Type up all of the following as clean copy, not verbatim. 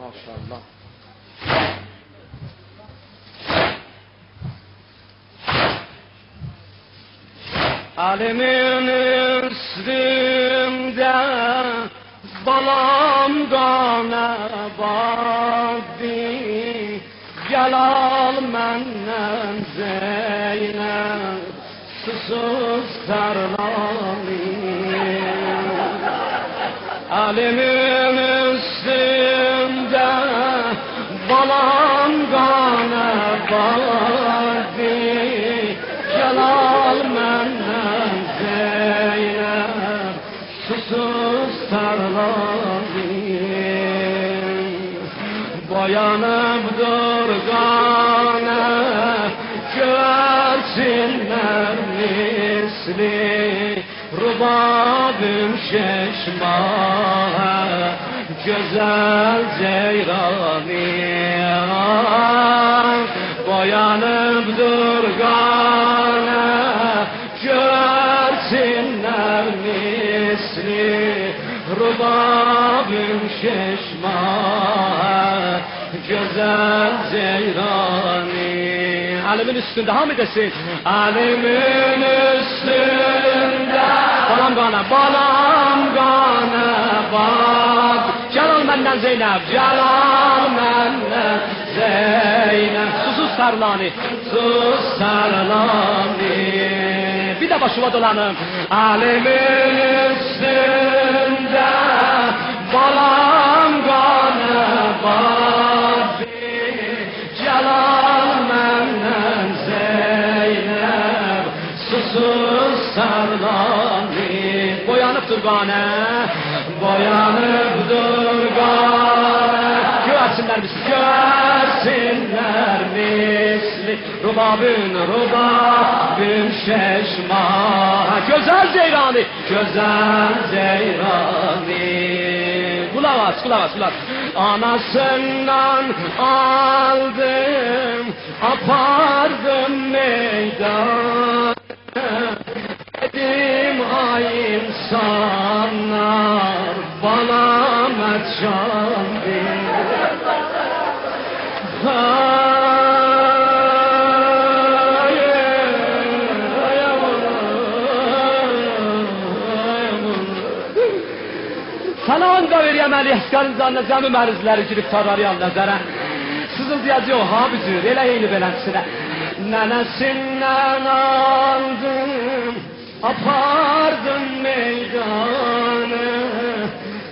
Maşallah. Alimin üstünde balam qana baddi, gel al məndən Zeynəb, susuz tərlani. Alimin üstünde balam qana baddi, gel al məndən Zeynəb, susuz tərlani. Boyanıbdır qana görsünlər misli, rubabım şeşmaha güzel ceyrani. Boyanıbdır qana görsünlər misli, rubabım şeşmaha güzel ceyrani. Alimin üstünde hamı desin. Alimin üstünde balam qana bak, gel al məndən Zeynəb, gel al məndən Zeynəb, susuz sarlani, sus sarlani. Bir de başıma dolanım. Alimin üstünde balam qana baddi, gel al məndən Zeynəb, susuz sarlani. Boyanıbdır qana, boyanıbdır qana, görsünlər misli, rubabın şeşmaha güzel ceyrani, güzel ceyrani. Kulak aç. Anasından aldım, apardım meydan. Dedim ay insanlar, bana meçhan Salam da veriyəm əli əsqərin zanına zəmi mərizləri girib tararıyam nəzərə. Sızıldayacaq yox ha büzür, elə eyni beləsinə. Nənəsindən aldım, apardım meydanı.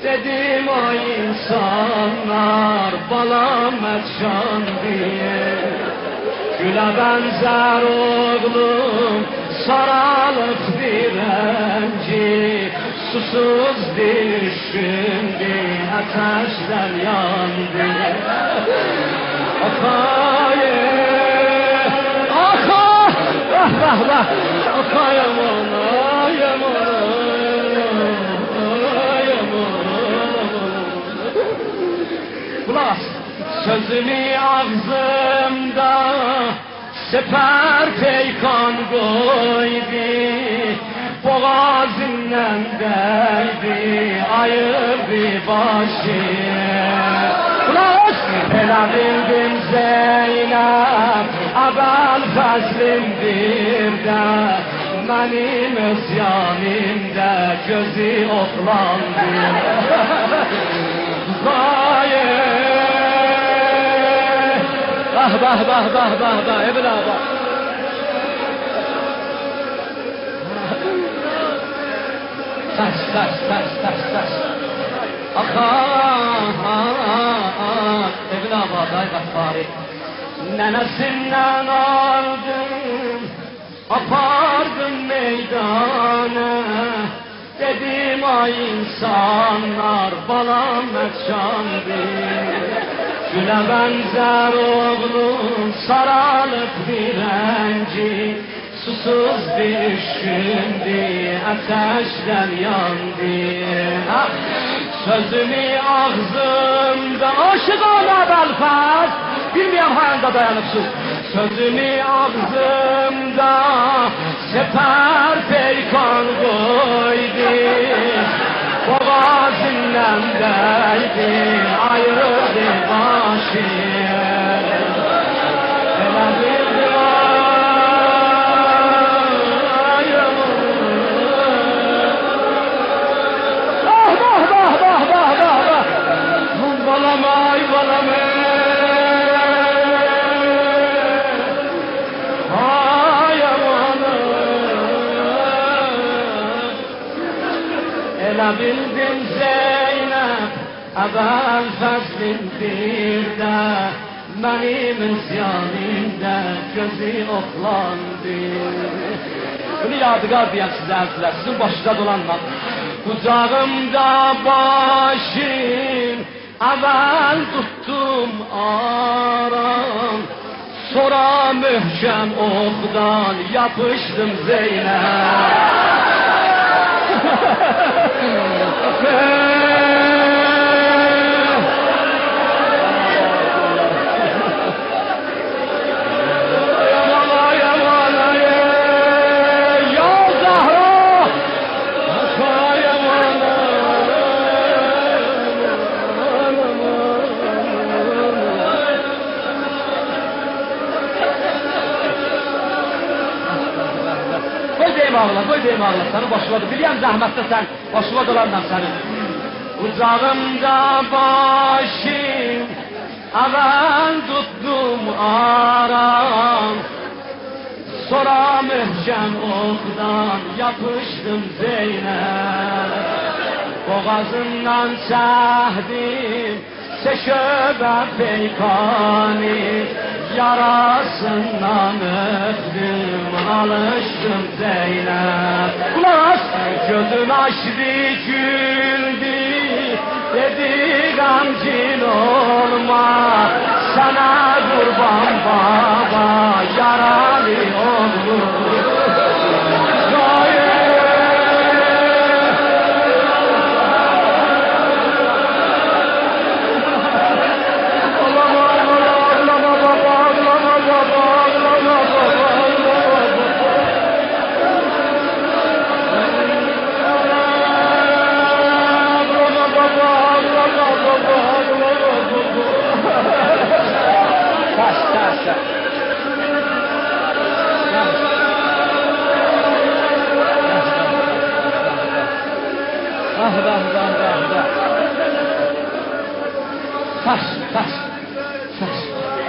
Dedim ay insanlar, balam məçan diye. Gülə bənzər oğlum, saralıb direnci. Susuz düşündü, ateşler yandı. Akaye, aka, vah, akayım ona, Kulak, sözümü ağzımda, sefer peykan koydu. Boğazından değdi, ayırdı başı. Kulağız! Elə bildim Zeynep, abel fəzlim bir de, benim özyanimde gözü oxlandı. Zaye! Bah, evla bak. Taş. Evin abaday gaffari. Nənəsindən aldım, apardım meydana. Dedim ay insanlar, balam məçandır. Gülə bənzər oğlum, saralıb direnci. Susuz düşündü, ateşler yandı. Sözümü ağzımda, aşıqana belfaz, bilməyəm hayanda dayanıbsın. Sözümü ağzımda, sefer peykan koydu. Boğazından değdi, ayrıldı Elə bildim balam ay balam ay amanım Elə bildim Zeynep əvvəl fəslindir də Mənim isyanimdə gözü oxlandı Bunu yadigar deyəm sizə əzizlər Sizin başınıza dolanma Kucağımda başım Əvvəl tuttum aram Sonra möhkəm oxdan yapışdım Zeynep Qoy deyim ağla, səni başladı. Biliyəm zəhmətdə sən, başına dolanla səni. Ucağımda başım, əvvəl tutdum aram. Sonra möhkəm oxdan yapışdım Zeynep. Boğazından çəkdim, seşöbə peykani. Yarasından öptüm, alıştım Zeynep. Kulağız! Gözün açtı, güldü, dedi gamcin olma. Sana kurban baba, yaralı olur. Taş.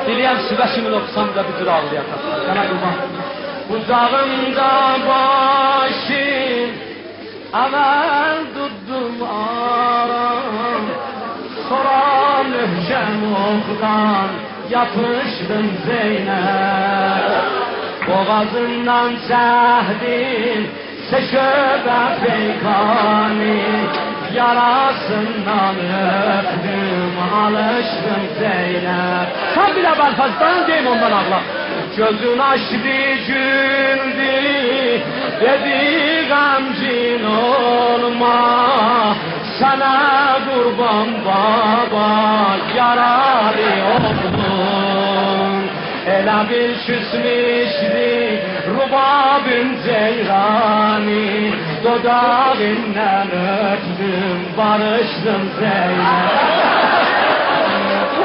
Diliyəm sübə kimin oxusam da bir cür ağlayacaq. Sənə qurban. Ucağımda başım, əvvəl tutdum aram. Sonra möhkəm oxdan yapışdım Zeynep. Boğazından çəkdim, seşöbə peykani. Yarasından öptüm, alıştım Zeynep. Sen bile balfazdan deyim ondan ağla. Gözün açtı, güldü, dedi gamcin olma. Sana kurban baba, yaralı oldum. Elə bir küsmüşdü, rubabın ceyrani. Dodağından öptüm, barıştım Zeynep.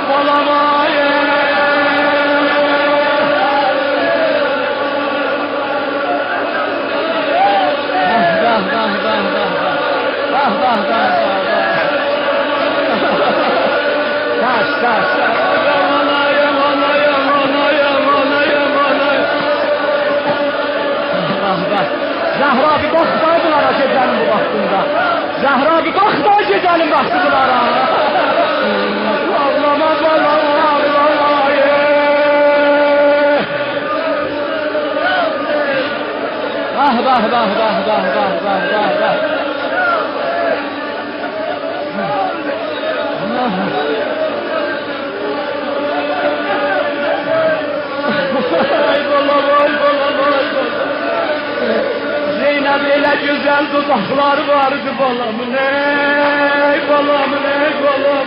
Balamayı Taş. Zahra bir bax da bunlara gecənin bu vaxtında. Zahra bir bax da gecənin vaxtı bunlara. Ağlama balam, ağlama. Zeynep elə gözəl dudaqlar vardı balamın, ey balamın, ey balam.